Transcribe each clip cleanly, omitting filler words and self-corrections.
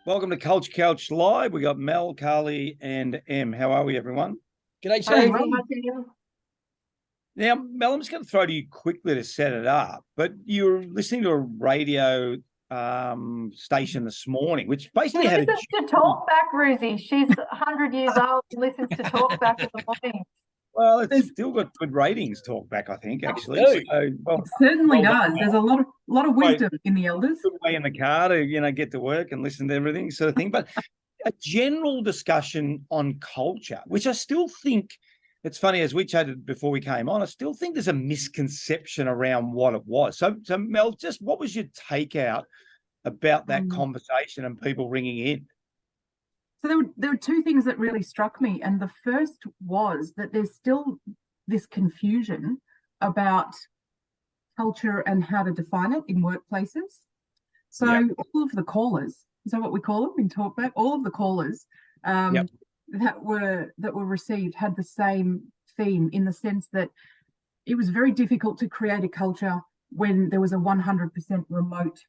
Welcome to Culture Couch Live. We got Mel, Carly, and Em. How are we, everyone? G'day, Very Steve. well, Martina. Now, Mel, I'm just going to throw to you quickly to set it up. But you were listening to a radio station this morning, which She basically had listens to Talkback, Rosie. She's 100 years old and listens to Talkback in the morning. well, it's still got good ratings. Talkback, I think, actually. do. So, well, It certainly well does. done. There's a lot of wisdom in the elders. good way in the car to get to work and listen to everything, sort of thing. But a general discussion on culture, which I still think. It's funny, as we chatted before we came on, I still think there's a misconception around what it was. So Mel, just what was your takeout about that conversation and people ringing in? So there were two things that really struck me. And the first was that there's still this confusion about culture and how to define it in workplaces. So all of the callers, is that what we call them in Talkback? All of the callers that were received had the same theme, in the sense that it was very difficult to create a culture when there was a 100% remote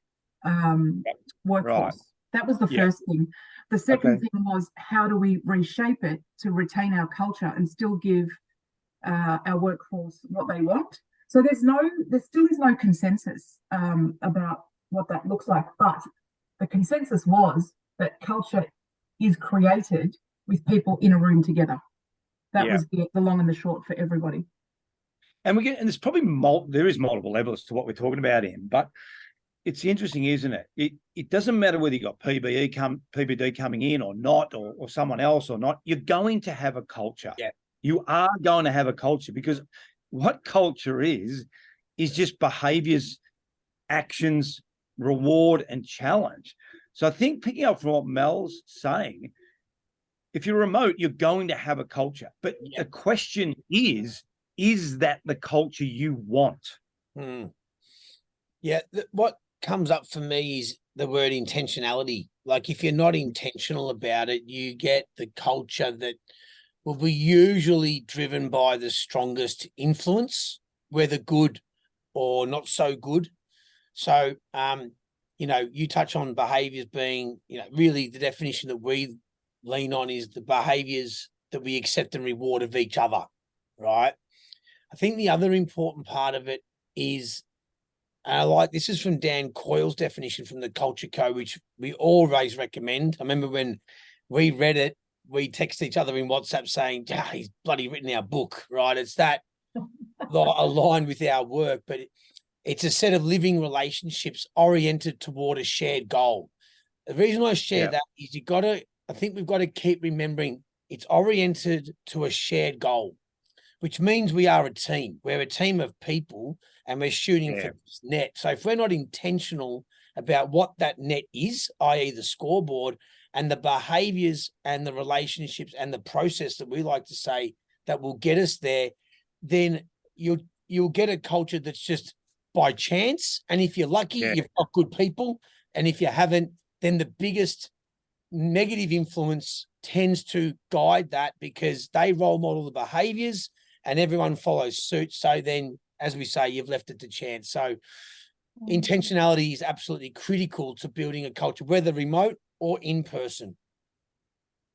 workforce. Right. That was the first thing. The second thing was, how do we reshape it to retain our culture and still give our workforce what they want? So there still is no consensus about what that looks like, but the consensus was that culture is created with people in a room together. That was the long and the short for everybody. And there's probably there is multiple levels to what we're talking about in, but it's interesting, isn't it? It doesn't matter whether you got PBD coming in or not, or someone else or not. You're going to have a culture. Yeah. You are going to have a culture, because what culture is just behaviors, actions, reward, and challenge. So I think, picking up from what Mel's saying, if you're remote, you're going to have a culture. But the question is that the culture you want? Yeah, what comes up for me is the word intentionality. Like, if you're not intentional about it, you get the culture that will be usually driven by the strongest influence, whether good or not so good. So, you touch on behaviors being, really the definition that we lean on is the behaviors that we accept and reward of each other, right? I think the other important part of it is, this is from Dan Coyle's definition from the Culture Code, which we always recommend. I remember when we read it, we text each other in WhatsApp saying, he's bloody written our book, right? It's that aligned with our work, but it's a set of living relationships oriented toward a shared goal. The reason I share that is I think we've got to keep remembering it's oriented to a shared goal, which means we are a team. We're a team of people, and we're shooting for this net. So if we're not intentional about what that net is, i.e. the scoreboard, and the behaviors and the relationships and the process that we like to say that will get us there, then you'll get a culture that's just by chance. And if you're lucky, you've got good people. And if you haven't, then the biggest negative influence tends to guide that, because they role model the behaviors and everyone follows suit. So then, as we say, you've left it to chance. So intentionality is absolutely critical to building a culture, whether remote or in person.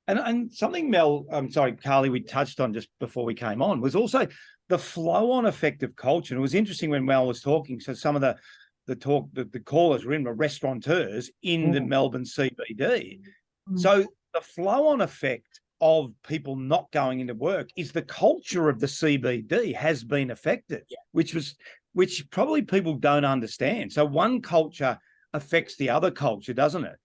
And something, Carly, we touched on just before we came on was also the flow-on effect of culture. And it was interesting when Mel was talking. So some of the callers were restaurateurs in the Melbourne CBD. So the flow-on effect of people not going into work is the culture of the CBD has been affected, which probably people don't understand. So one culture affects the other culture, doesn't it?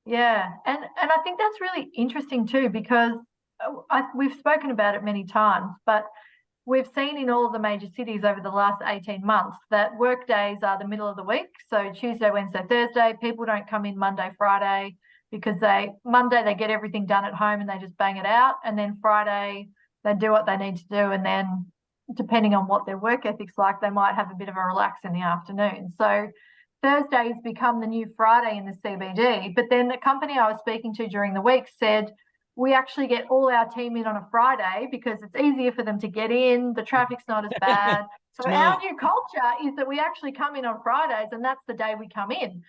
Yeah, and I think that's really interesting too, because we've spoken about it many times, but we've seen in all of the major cities over the last 18 months that work days are the middle of the week. So Tuesday, Wednesday, Thursday, people don't come in Monday, Friday, because Monday they get everything done at home and they just bang it out. And then Friday they do what they need to do. And then depending on what their work ethic's like, they might have a bit of a relax in the afternoon. So Thursday has become the new Friday in the CBD. But then the company I was speaking to during the week said, we actually get all our team in on a Friday because it's easier for them to get in. The traffic's not as bad. So our new culture is that we actually come in on Fridays, and that's the day we come in.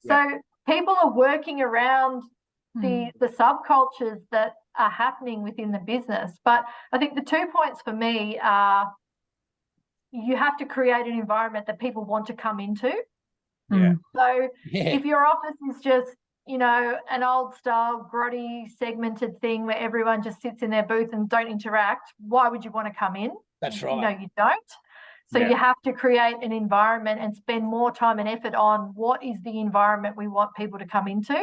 So people are working around the subcultures that are happening within the business. But I think the 2 points for me are you have to create an environment that people want to come into. Yeah. So Yeah. if your office is just, you know, an old style, grotty, segmented thing where everyone just sits in their booth and don't interact, why would you want to come in? That's You know, right. you don't. So Yeah. you have to create an environment and spend more time and effort on what is the environment we want people to come into.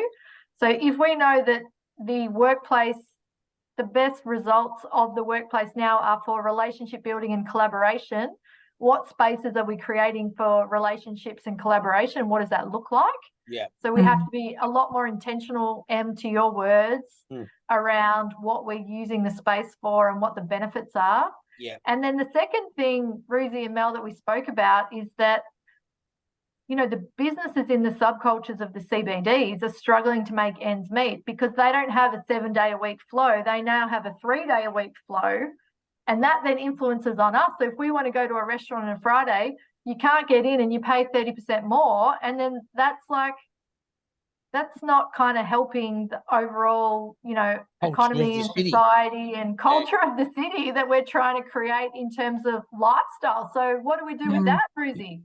So if we know that the workplace, the best results of the workplace now are for relationship building and collaboration, what spaces are we creating for relationships and collaboration? What does that look like? Yeah. So we have to be a lot more intentional, to your words, around what we're using the space for and what the benefits are. Yeah. And then the second thing, Ruzi and Mel, that we spoke about is that, you know, the businesses in the subcultures of the CBDs are struggling to make ends meet because they don't have a 7-day-a-week flow. They now have a 3-day-a-week flow. And that then influences on us. So if we want to go to a restaurant on a Friday, you can't get in and you pay 30% more. And then that's not kind of helping the overall, you know, Culture economy of and the city. society and culture of the city that we're trying to create in terms of lifestyle. So what do we do with that, Ruzi?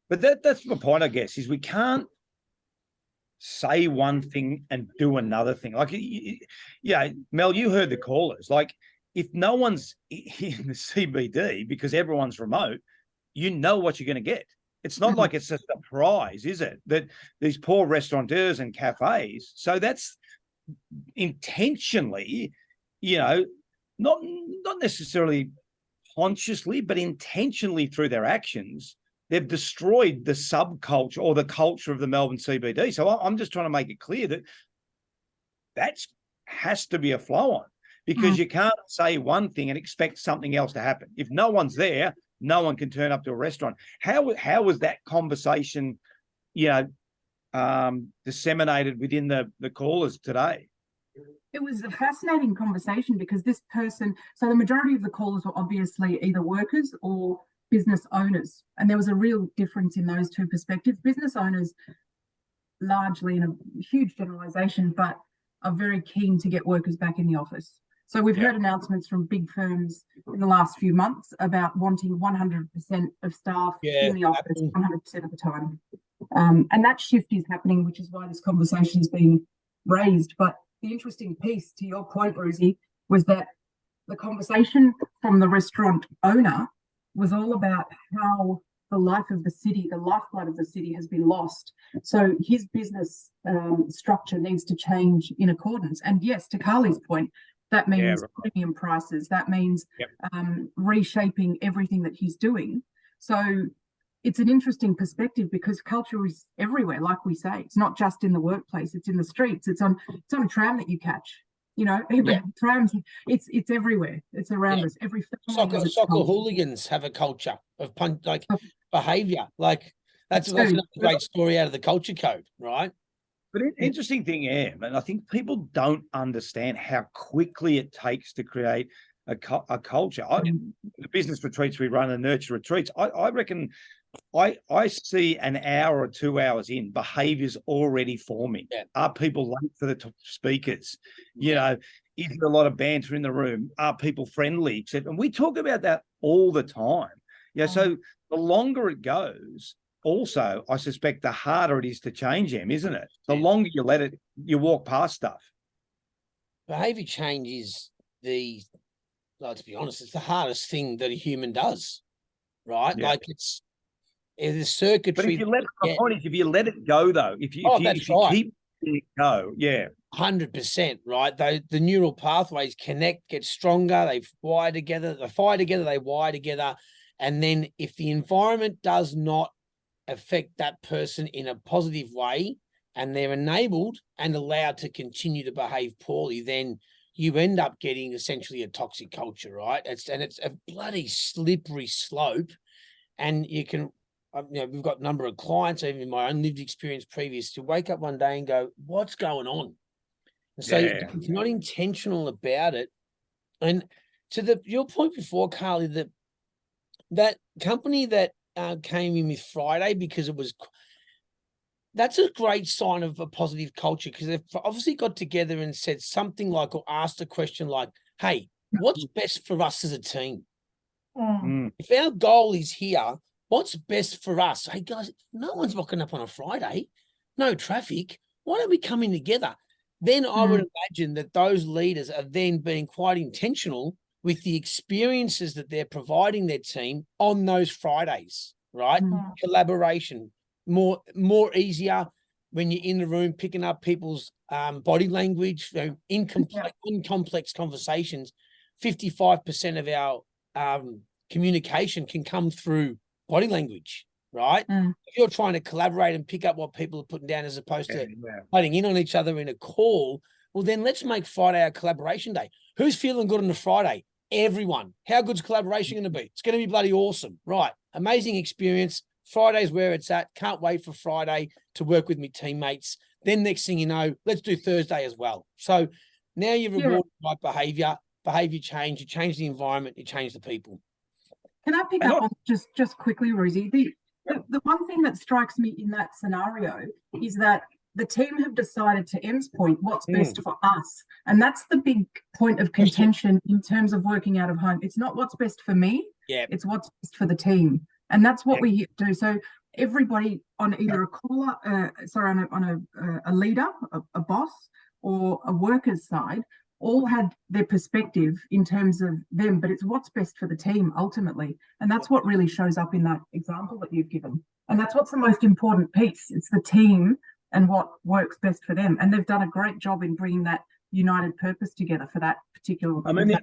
But that's my point, I guess, is we can't say one thing and do another thing. Like, yeah, Mel, you heard the callers. Like, if no one's in the CBD because everyone's remote, you know what you're going to get. It's not like it's a surprise, is it? That these poor restaurateurs and cafes. So that's intentionally, you know, not necessarily consciously, but intentionally through their actions, they've destroyed the subculture or the culture of the Melbourne CBD. So I'm just trying to make it clear that has to be a flow on, because you can't say one thing and expect something else to happen. If no one's there, no one can turn up to a restaurant. How was that conversation, you know, disseminated within the callers today? It was a fascinating conversation because this person, so the majority of the callers were obviously either workers or business owners. And there was a real difference in those two perspectives. Business owners, largely in a huge generalization, but are very keen to get workers back in the office. So we've heard announcements from big firms in the last few months about wanting 100% of staff in the office 100% of the time. And that shift is happening, which is why this conversation is being raised. But the interesting piece, to your point, Rosie, was that the conversation from the restaurant owner was all about how the life of the city, the lifeblood of the city has been lost. So his business structure needs to change in accordance. And yes, to Carly's point, that means premium prices. That means reshaping everything that he's doing. So it's an interesting perspective because culture is everywhere, like we say. It's not just in the workplace, it's in the streets, it's on a tram that you catch. You know, trams, it's everywhere. It's around us. Every soccer hooligans have a culture of behavior. Like that's another great story out of the culture code, right? But interesting thing, Em, and I think people don't understand how quickly it takes to create a culture. The business retreats we run and nurture retreats, I reckon I see an hour or 2 hours in, behaviours already forming. Are people late for the speakers? You know, is there a lot of banter in the room? Are people friendly? And we talk about that all the time. Yeah. So the longer it goes, also, I suspect the harder it is to change them, isn't it? The longer you let it, you walk past stuff. Behaviour change is let's be honest, it's the hardest thing that a human does, right? Yeah. Like it's the circuitry. But if you let if you let it go, though, if you keep it go, 100%, right? The neural pathways connect, get stronger, they fire together, they wire together. And then if the environment does not affect that person in a positive way and they're enabled and allowed to continue to behave poorly, then you end up getting essentially a toxic culture, right? It's a bloody slippery slope. And you can, we've got a number of clients, even in my own lived experience previous, to wake up one day and go, what's going on? And so if you're not intentional about it. And to your point before, Carly, that company that came in with Friday because it was that's a great sign of a positive culture, because they've obviously got together and said something like, or asked a question like, hey, what's best for us as a team? If our goal is here, what's best for us? Hey guys, no one's rocking up on a Friday, no traffic. Why don't we come in together? Then I would imagine that those leaders are then being quite intentional with the experiences that they're providing their team on those Fridays, right? Collaboration, more easier when you're in the room picking up people's body language, in complex conversations. 55% of our communication can come through body language, right? If you're trying to collaborate and pick up what people are putting down as opposed to cutting in on each other in a call, well, then let's make Friday our collaboration day. Who's feeling good on a Friday? Everyone. How good's collaboration going to be? It's going to be bloody awesome, right? Amazing experience. Friday's where it's at. Can't wait for Friday to work with my teammates. Then next thing you know, let's do Thursday as well. So now you're rewarded by behavior change. You change the environment. You change the people. Can I pick up on just quickly, Rosie? The one thing that strikes me in that scenario is that the team have decided, to Em's point, what's best for us. And that's the big point of contention in terms of working out of home. It's not what's best for me. It's what's best for the team. And that's what we do. So everybody on either a caller, on a leader, a boss, or a worker's side, all had their perspective in terms of them, but it's what's best for the team ultimately. And that's what really shows up in that example that you've given. And that's what's the most important piece. It's the team and what works best for them. And they've done a great job in bringing that united purpose together for that particular. I mean,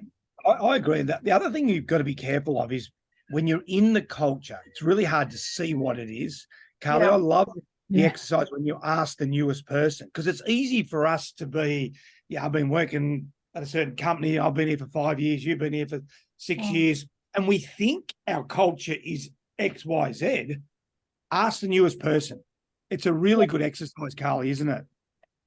I agree with that. The other thing you've got to be careful of is when you're in the culture, it's really hard to see what it is. Carly, I love the exercise when you ask the newest person, because it's easy for us to be, I've been working at a certain company. I've been here for 5 years. You've been here for 6 years. And we think our culture is X, Y, Z. Ask the newest person. It's a really good exercise, Carly, isn't it?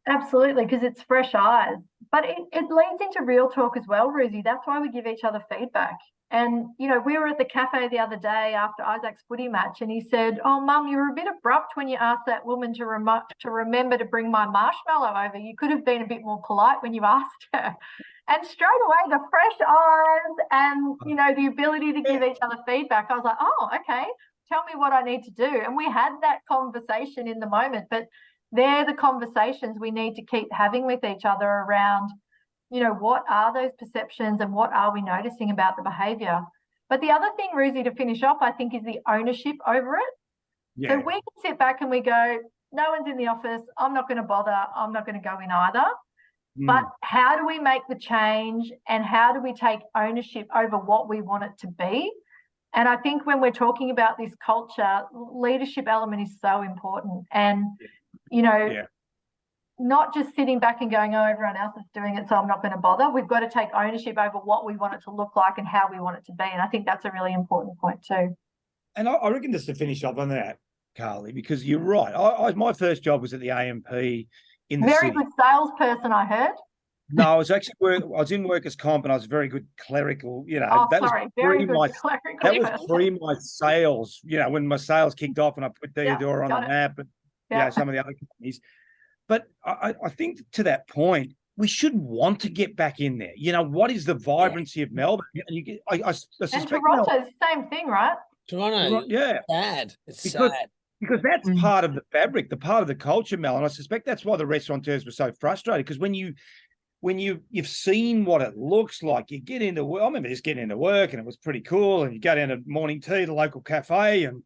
Absolutely, because it's fresh eyes. But it leads into real talk as well, Rosie. That's why we give each other feedback. And, we were at the cafe the other day after Isaac's footy match, and he said, oh, Mum, you were a bit abrupt when you asked that woman to remember to bring my marshmallow over. You could have been a bit more polite when you asked her. And straight away, the fresh eyes and, the ability to give each other feedback, I was like, oh, okay, tell me what I need to do. And we had that conversation in the moment, but they're the conversations we need to keep having with each other around, what are those perceptions and what are we noticing about the behavior? But the other thing, Rosie, to finish off, I think, is the ownership over it. Yeah. So we can sit back and we go, no one's in the office. I'm not going to bother. I'm not going to go in either. But how do we make the change, and how do we take ownership over what we want it to be? And I think when we're talking about this culture, leadership element is so important. And, not just sitting back and going, oh, everyone else is doing it, so I'm not going to bother. We've got to take ownership over what we want it to look like and how we want it to be. And I think that's a really important point too. And I reckon, just to finish off on that, Carly, because you're right. My first job was at the AMP in the very city. Good salesperson, I heard. No, I was actually I was in workers' comp, and I was a very good clerical. That was pre my sales. When my sales kicked off, and I put Theodora on the map, and some of the other companies. But I think to that point, we should want to get back in there. What is the vibrancy of Melbourne? And I suspect and Toronto's the same thing, right? Toronto, sad. It's sad. Because that's part of the fabric, the part of the culture, Mel. And I suspect that's why the restaurateurs were so frustrated, because when you've seen what it looks like, you get into work. I remember just getting into work, and it was pretty cool. And you go down to morning tea, the local cafe, and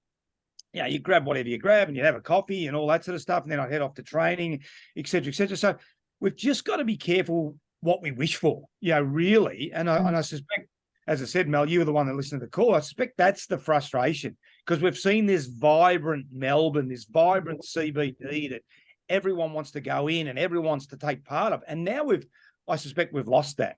you grab whatever you grab, and you have a coffee and all that sort of stuff. And then I'd head off to training, et cetera, et cetera. So we've just got to be careful what we wish for, really. And I suspect, as I said, Mel, you were the one that listened to the call. I suspect that's the frustration, because we've seen this vibrant Melbourne, this vibrant CBD that everyone wants to go in and everyone wants to take part of. And now I suspect we've lost that.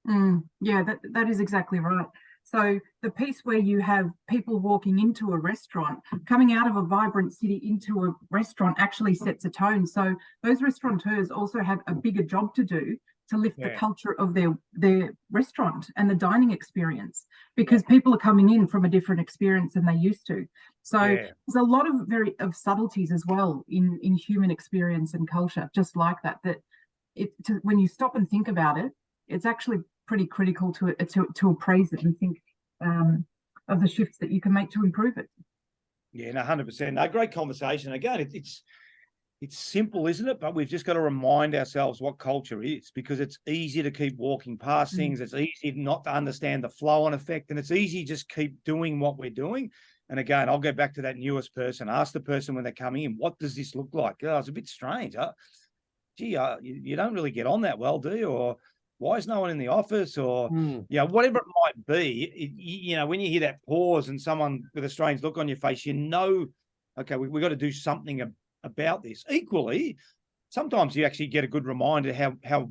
That is exactly right. So the piece where you have people walking into a restaurant, coming out of a vibrant city into a restaurant actually sets a tone. So those restaurateurs also have a bigger job to do to lift the Yeah. culture of their restaurant and the dining experience, because people are coming in from a different experience than they used to. So Yeah. there's a lot of subtleties as well in human experience and culture, just like that. When you stop and think about it, it's actually pretty critical to appraise it and think of the shifts that you can make to improve it. Yeah, no, 100%. No, great conversation. Again, it's simple, isn't it? But we've just got to remind ourselves what culture is, because it's easy to keep walking past things. It's easy not to understand the flow-on effect, and it's easy to just keep doing what we're doing. And again, I'll go back to that newest person. Ask the person when they're coming in, what does this look like? Oh, it's a bit strange. You don't really get on that well, do you? Or why is no one in the office? Or whatever it might be. When you hear that pause and someone with a strange look on your face, okay, we've got to do something about this. Equally, sometimes you actually get a good reminder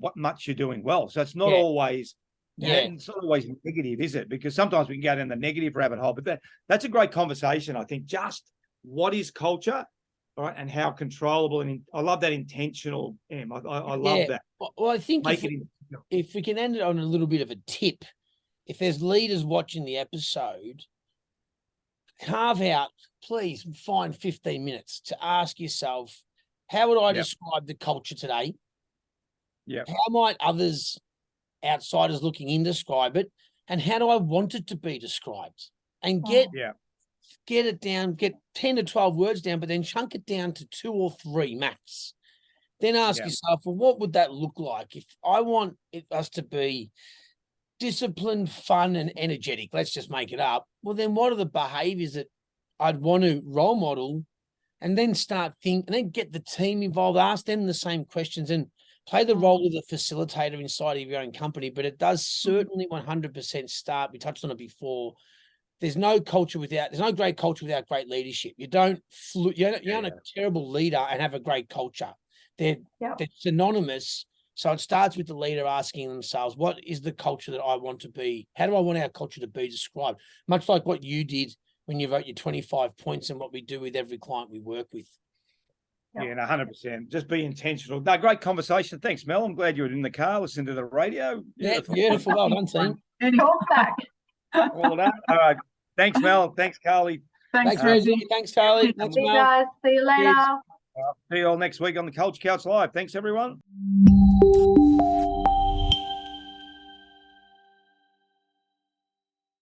what much you're doing well. So it's not always it's not always negative, is it? Because sometimes we can go down the negative rabbit hole. But that's a great conversation. I think just what is culture, all right, and how controllable, and I love that intentional. I love that. Well, I think Make if we can end it on a little bit of a tip, if there's leaders watching the episode, please find 15 minutes to ask yourself, how would I describe the culture today? Yeah. How might others, outsiders looking in, describe it? And how do I want it to be described? And get it down, get 10 to 12 words down, but then chunk it down to 2 or 3 max. Then ask yourself, well, what would that look like if I want us to be disciplined, fun, and energetic? Let's just make it up. Well, then what are the behaviors that I'd want to role model? And then and then get the team involved, ask them the same questions, and play the role of the facilitator inside of your own company. But it does certainly 100% start. We touched on it before. There's no great culture without great leadership. You don't you're not a terrible leader and have a great culture. They're synonymous. So it starts with the leader asking themselves, what is the culture that I want to be? How do I want our culture to be described? Much like what you did when you wrote your 25 points and what we do with every client we work with. Yeah, 100%. Just be intentional. No, great conversation. Thanks, Mel. I'm glad you were in the car listening to the radio. Beautiful. Well done, team. Talk back. All right. Thanks, Mel. Thanks, Carly. Thanks, Rosie. Thanks, Carly. Thanks, See you Mel. guys. See you later. Cheers. See you all next week on the Culture Couch Live. Thanks, everyone.